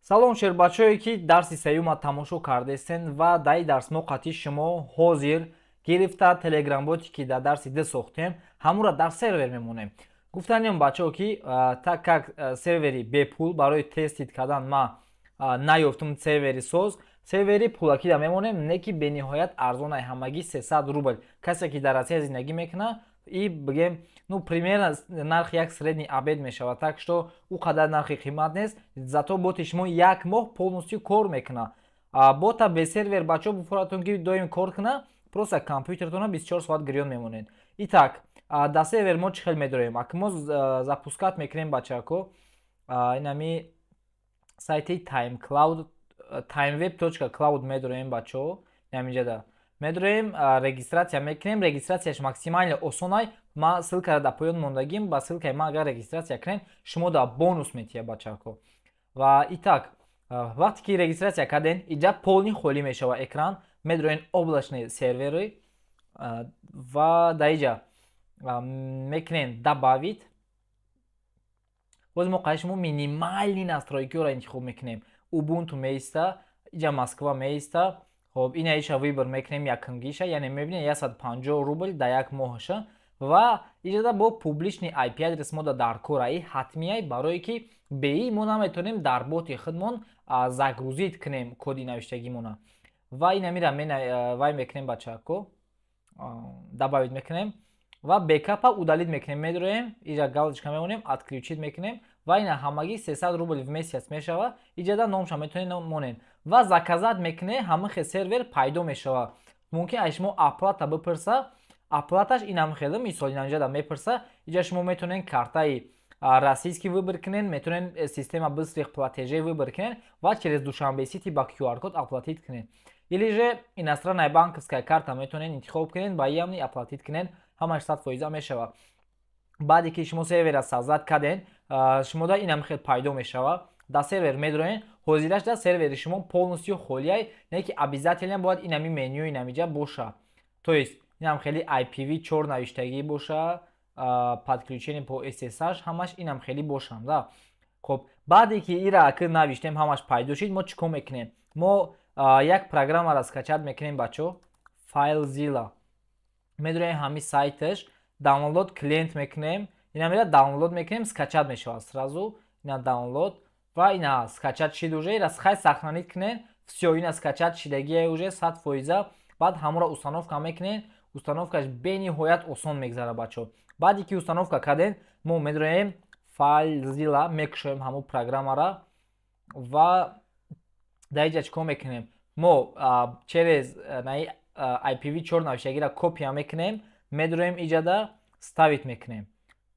салом шербачое ки дарси сеюма тамошо кардестен ва дар ин дарс мо қатъи шумо ҳозир гирифта телеграм-боти ки дар дарси д сохтем ҳамура дар сервер мемонем. Гуфтанем бачаҳо ки так как сервери бепул барои тестит кардан ма наёфтум сервери соз, сервери пулакида мемонем, не ки бениҳоят арзонай ҳамагӣ 300 рубл. Касе ки дар Россия зиндагӣ мекунад и бигем примерно нархи як средний обед мешавад, так что у қадар нархи қимат нест, зато боти шумо як моҳ полностью кор мекунад. Бота без сервер бачаҳо буфоратон ки доим кор кунад, просто компютератона 24 соат гирён мемонед. Итак, дар сервер мо чӣ хел медорем? Ак мо запускат мекунем бачаҳо, инами сайти timeweb.cloud медорем бачаҳо, инамиҷада медорем регистратсия мекунем. Регистратсияш максимально осонай. Ма ссилкаро дар поён мондагим, ба ссилкаи ма агар регистратсия кунем шумо дар бонус метиҳад бачаҳо. Ва итак, вақте ки регистратсия карден иҷа полни холӣ мешава экран, медорем облачные сервери ва дар иҷа мекунем добавить. боз мо қайд шумо минимальни настройкиҳоро интихоб мекунем. Ubuntu меиста, иҷа Москва меиста. Хоб ина иша выбор мекунем якунгиша, яъне мебинем 150 рубл дар як моҳаша ва иҷада бо публични IP адрес мода дар кора. И ҳатмияй барое ки беи мо наметавонем дар боти худмон загрузит кунем коди навиштагимона. Ва инамира вай мекунем бачаҳо, добавить мекунем ва бекапа удалит мекунем, медорем иҷа галочка мемонем, отключить мекунем ва ина ҳамагӣ 300 рубл в месяц мешава. Иҷада номша метавонед монед ва заказат мекуне, ҳамахе сервер пайдо мешава. Мумкин аст шумо оплата бипурса, оплаташ инам хеле мисол инҷада мепурса, иҷа шумо метавонед картаи российский выбор кунед, метавонед система быстрых платежей выбор кунед ва через Душанбе Сити ба QR код оплатит кунед. Или же иностранная банковская карта метавонед интихоб кунед, ба ямни оплатит кунед, ҳамаш 100% мешава. баъде ки шумо сервера созад карден, шумода инам хел пайдо мешава. Дар сервер медорем, ҳозираш дар сервери шумо полностью холияй, не ки обязательно бояд инами меню инамиҷа боша. То есть инам хели IPv4 навиштагӣ боша, подключение по SSH, ҳамаш инам хели бошам, да. Хоб, баъде ки ира ак навиштем, ҳамаш пайдо шид, мо чӣ кор мекунем? Мо як программаро скачат мекунем бачо, FileZilla. Медорем ҳами сайташ, даунлод клиент мекунем, инамира даунлод мекунем, скачат мешавад сразу, ина даунлод ва ина скачат шид уже, ира хай сохранит кунен, всё ина скачат шидагие уже 100%, баъд ҳамура установка мекунен, установкаш бениҳоят осон мегзара бачо. Баъде ки установка карден, мо медорем FileZilla мекушоем ҳаму программаро ва дар иҷа чӣ кор мекунем? Мо через IPv4 навиштагиро копия мекунем, медорем иҷада ставит мекунем.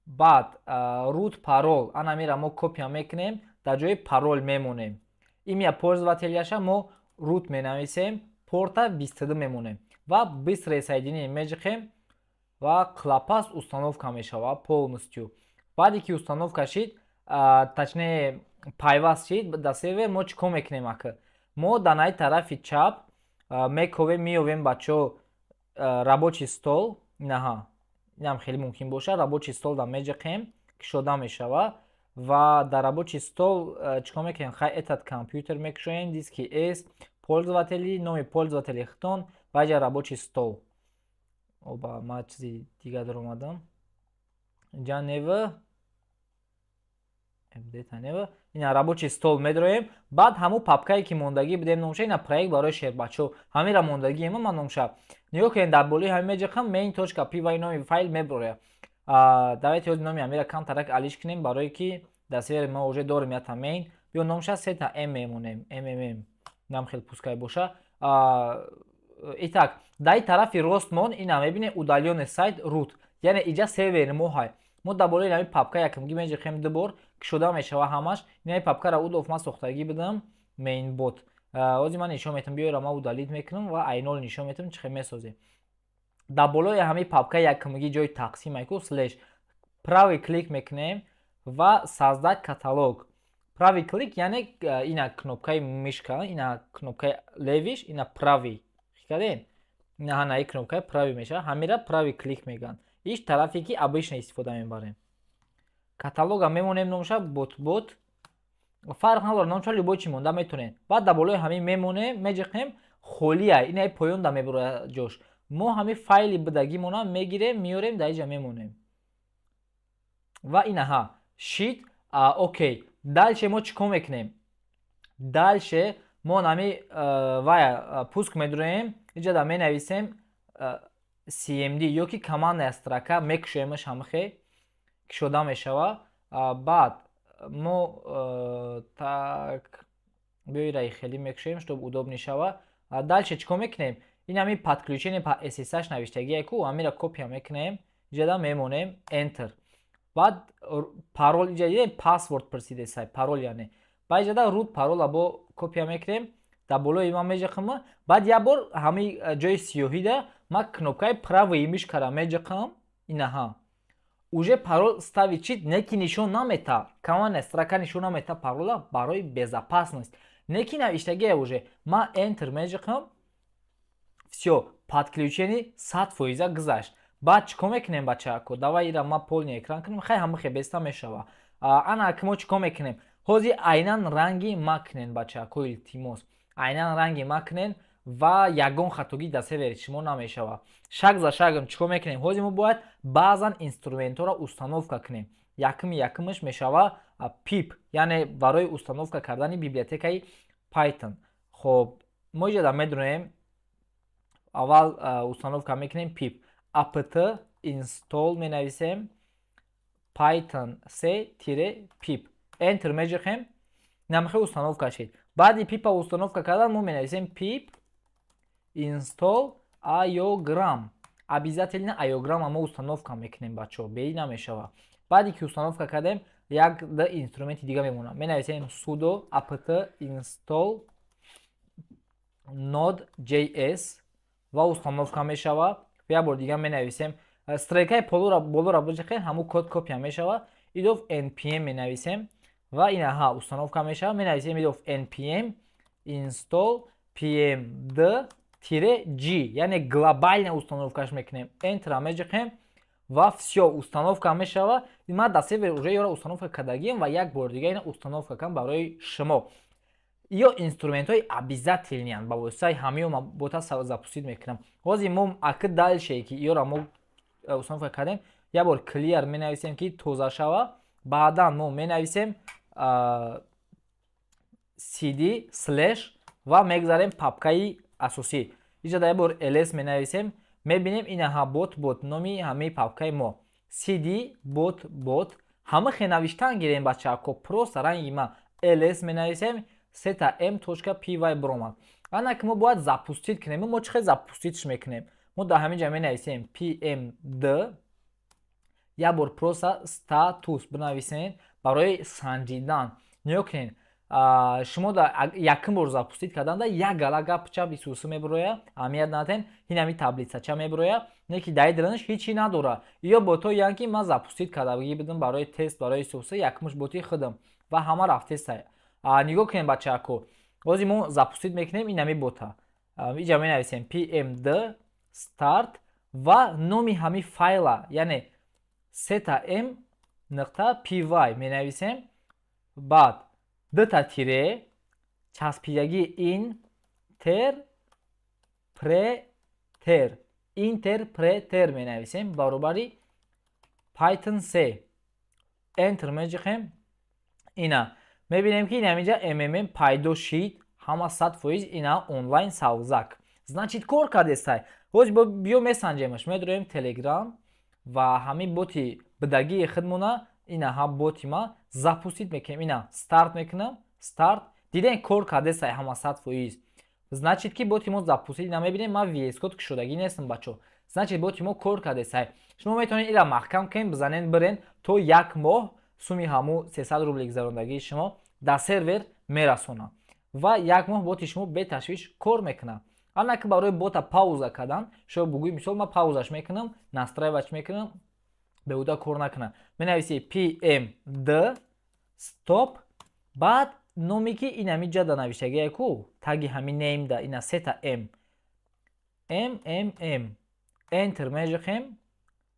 Баъд root парол анамира мо копия мекунем, дар ҷои парол мемонем. Имя пользователяша мо root менависем, порта 22 мемонем ва быстрое соединение меҷиқем ва клапас установка мешава полностью. Баъде ки установка шид, точнее пайваст шид дар сервер, мо чӣ кор мекунем ака? Мо дар наи тарафи чап меёвем бачо рабочий стол, инам хеле мумкин боша, рабочий стол дар меҷиқем, кушода мешава ва дар рабочий стол чӣ кор мекунем? Хай этот компютер мекушоем, диски S, пользователи, номи пользователи хитон ва иҷа рабочий стол. Оба ма чизи дига дар омадам. Иҷа нева ина рабочий стол медорем. Баъд ҳаму папкае ки мондагӣ бидем номша, ина проект барои шербачо ҳамира мондагӣ ма номша. Нигоҳ кунед дар болии ҳами меҷиқам main.py ва номи файл меборя. Давайте ҳозир номи ҳамира камтарак алиш кунем, барое ки дар сервери мо уже дорем ята main. Биё номша сета m мемонем, mmm. Нам хел пускай боша. Итак, дар тарафи ростмон ина мебинем удалённый сайт root, яъне иҷа сервери мо ҳай. Мо дар болои ҳами папка якумгӣ меҷиқем дубор, кушода мешава ҳамаш. Ина папкаро удоф ма сохтагӣ бидам mainbot. ҳозир ман нишон метавам, биёра ма удалит мекунам ва айнол нишон метавам чӣ хел месозем. дар болои ҳами папка якумгӣ ҷои тақсим айку слеш правый клик мекунем ва создать каталог. Правый клик яъне ина кнопкаи мишка, ина кнопкаи левиш, ина правый. Хикаден? Ина ҳанаи кнопкаи правый меша, ҳамира правый клик меган. иш тарафе ки обычно истифода мебарем. Каталога мемонем номша бот-бот. фарқ надорад номча любой чӣ монда метонем. Баъд дар болои ҳамин мемонем, меҷиқем холия, ин поёнда мебурояд ҷош. Мо ҳамин файли бидагимона мегирем, миёрем, дар инҷа мемонем. Ва инаҳа шит. Окей, дальше мо чӣ кор мекунем? Дальше мо нами вая пуск медуроем, инҷа да менависем cmd ё ки командная строка мекушоемаш ҳамахе кушода мешава. Баъд мо так биёраи хеле мекушоем, чтоб удобни шава. Дальше чӣ кор мекунем? Ин ҳамин подключение по SSH навиштагие ку ҳамира копия мекунем, инҷа да мемонем enter. Баъд парол инҷа дидем паспорт прасиде сай, парол яъне. Баъд инҷа да root парола бо копия мекунем, дар болои ма меҷиқам. Баъд як бор ҳамин ҷои сиёҳида ма кнопкаи правый мишкара меҷиқам. Инаҳа уже парол стави чит неки нишон намета, командная строка нишон намета парола барои безопасность. Неки навиштагие уже ма enter меҷиқам. Всё, подключение 100% гузашт. Баъд чӣ кор мекунем бачаако? Давай ира ма полный экран кунем, хай ҳамахе беста мешава. Ана ки мо чӣ кор мекунем? Ҳозир айнан ранги макнен бачаако, илтимос. Айнан ранги макнен ва ягон хатогӣ дар сервери шумо намешава. Шаг за шагам чӣ кор мекунем? Ҳозир мо бояд баъзан инструментҳоро установка кунем. Якимаш мешава pip, яъне барои установка кардани библиотекаи Python. Хоб, мо инҷа да медуроем аввал установка мекунем pip apt install менависем python c-pip enter меҷиқем, намахе установка шид. Баъди pip установка кардан мо менависем pip install iogram. Обязательно iogramма мо установка мекунем бачаҳо, беи намешава. Баъди ки установка кардем, як инструменти дига мемонад. Менависем sudo apt install node.js ва установка мешава. Як бор дига менависем стрелкаи болора бижиқем, ҳамун код копия мешава. Idov npm менависем ва инаҳа установка мешава. Менависем idov npm install pmd-g, яъне глобальна установкаш мекунем. Enter меҷиқем ва всё, установка мешава. Ма дар сервер уже ёро установка кардагием ва як бор дига ина установка кардам барои шумо. Ё инструментҳои обязательниан, ба воситаи ҳамаё ма бота запустид мекунам. Ҳозир мо аки дальше ки ёро мо установка кардем, як бор clear менависем ки тоза шава. Баъдан мо менависем cd slash ва мегзарем папкаи асосӣ. Инҷа да як бор ls менависем, мебинем инаҳа bot номи ҳамаи папкаи мо. cd bot ҳамахе навиштан гирем бачаако, просто ранги ма ls менависем seta.m.py бромад. Ана ки мо бояд запустид кунем, мо чӣ хел запустидш мекунем? Мо дар ҳамин ҷа менависем pmd, як бор просто status бинависем барои санҷидан. Нигоҳ кунед, шумо якум бор запустид карданда як гала гапча исӯсӣ мебуроя, аҳамият надем, ин ҳамин таблицача мебуроя, не ки дар диланаш ҳечи надора. Ё бото ян ки ман запустид кардагӣ будам барои тест, барои исӯсӣ, якумаш боти худам ва ҳама рафтестай. Нигоҳ кунем бачаако, ҳозир мо запустид мекунем ин ҳамин бота. Инҷа менависем pmd start ва номи ҳамин файла, яъне seta.m.py менависем. Баъд дта тире часпидагии интерпретер менависем баробари python c. Enter меҷиқем. Ина мебинем ки ин ҳаминҷа mmm пайдо шид, ҳама 100% ина онлайн савзак. Значит кор кардестай. Ҳозир биё месанҷемаш. Медуроем Telegram ва ҳамин боти бидагии худмона, инаҳа боти ма запустид мекунем. Ина старт мекунам, старт. Дидем кор кардестай ҳама 100%. Значит ки боти мо запустид, ина мебинем ма VS Code кушодагӣ нестам бачо. Значит боти мо кор кардестай. Шумо метавонед ира маҳкам кунед, бизанед бирен то як моҳ суми ҳамун 300 рубли гузарондагии шумо дар сервер мерасонад ва як моҳ боти шумо беташвиш кор мекунад. Ана ки барои бота пауза кардан, шумо бугӯи мисол ман паузаш мекунам, настраивач мекунам, беҳуда кор накунад. Менависи pmd stop, баъд номе ки ин ҳамин ҷада навиштагие ку таги ҳамин неймда ина seta.m enter меҷиқем.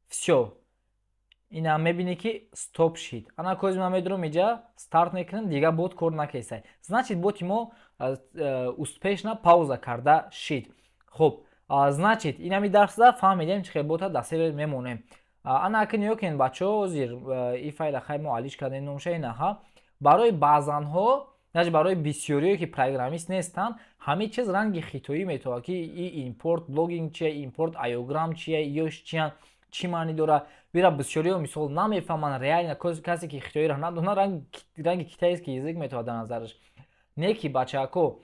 Всё, ина мебини ки стоп шид. Ана кози ма медрум иҷа старт мекунем, дига бот кор накесай. Значит боти мо успешна пауза карда шид. Хуб, значит инами дарсда фаҳмидем чихел бота дар сервер мемонем. Ана акин ёкен бачаҳо ҳозир и файла хай мо алиш кардем номуша инаҳа. Барои баъзанҳо, значит барои бисёриҳое ки программист нестанд, ҳамин чиз ранги хитоӣ метавад ки и импорт блогинг чия, импорт айограм чия, ёш чия, чӣ маънӣ дора. Бира бисёриҳо мисол намефаҳманд реально касе ки хитоиро надона ранги китаест ки язык метавад дар назараш. Не ки бачаҳако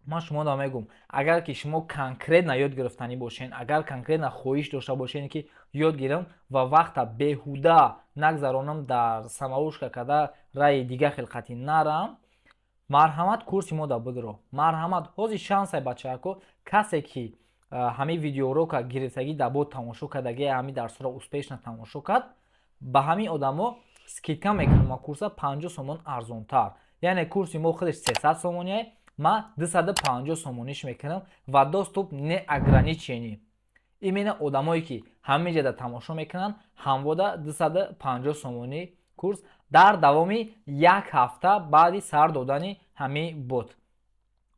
ман шуморо мегӯм, агар ки шумо конкретна ёд гирифтанӣ бошен, агар конкретна хоҳиш дошта бошен ки ёд гирам ва вақта беҳуда нагзаронам дар самаушка карда раи дига хилқати нарам, марҳамат курси мо да бидро. Марҳамат ҳозир шансай бачаҳако касе ки ҳамин видеоурока гирифтагӣ дар бод тамошо кардаги ҳамин дарсҳоро успешна тамошо кард, ба ҳамин одамо скидка мекунам курса 50 сомон арзонтар. Яъне курси мо худаш 300 сомония, ма 250 сомониш мекунам ва доступ неограниченӣ. Именно одамое ки ҳамин ҷода тамошо мекунанд, ҳамвода 250 сомонӣ курс дар давоми 1 ҳафта баъди сар додани ҳамин бот.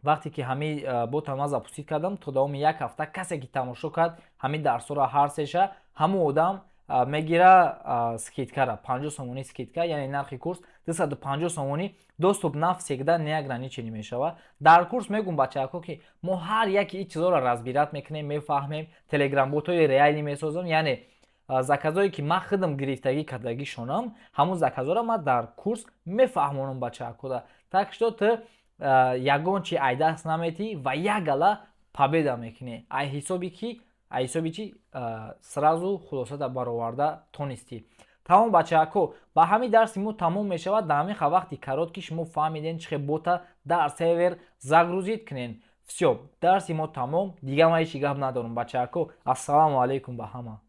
Вақте ки ҳамин бота ма запустит кардам, то давоми 1 ҳафта касе ки тамошо кард ҳамин дарсҳоро ҳар сеша, ҳамон одам мегира скидкара 50 сомонӣ скидка, яъне нархи курс 250 сомонӣ, доступ навсегда неограниченӣ мешавад. Дар курс мегӯм бачаҳако ки мо ҳар яки ин чизҳоро разбират мекунем, мефаҳмем, телеграм-ботҳои реалӣ месозам, яъне заказое ки ман худам гирифтагӣ кардагишонам, ҳамун заказҳоро ман дар курс мефаҳмонам бачаҳакода. Так что ту ягон чи ай даст наметӣ ва ягала победа мекунӣ. Ай ҳисоби чӣ сразу хулосата бароварда тонистӣ. Тамом бачаҳако, ба ҳамин дарси мо тамом мешавад. Дар ҳамин вақти коротки шумо фаҳмидем чихел бота дар сервер загрузит кунен. Всё, дарси мо тамом. Дига ман ҳеҷ гап надорам бачаҳако. Ассалому алайкум ба ҳама.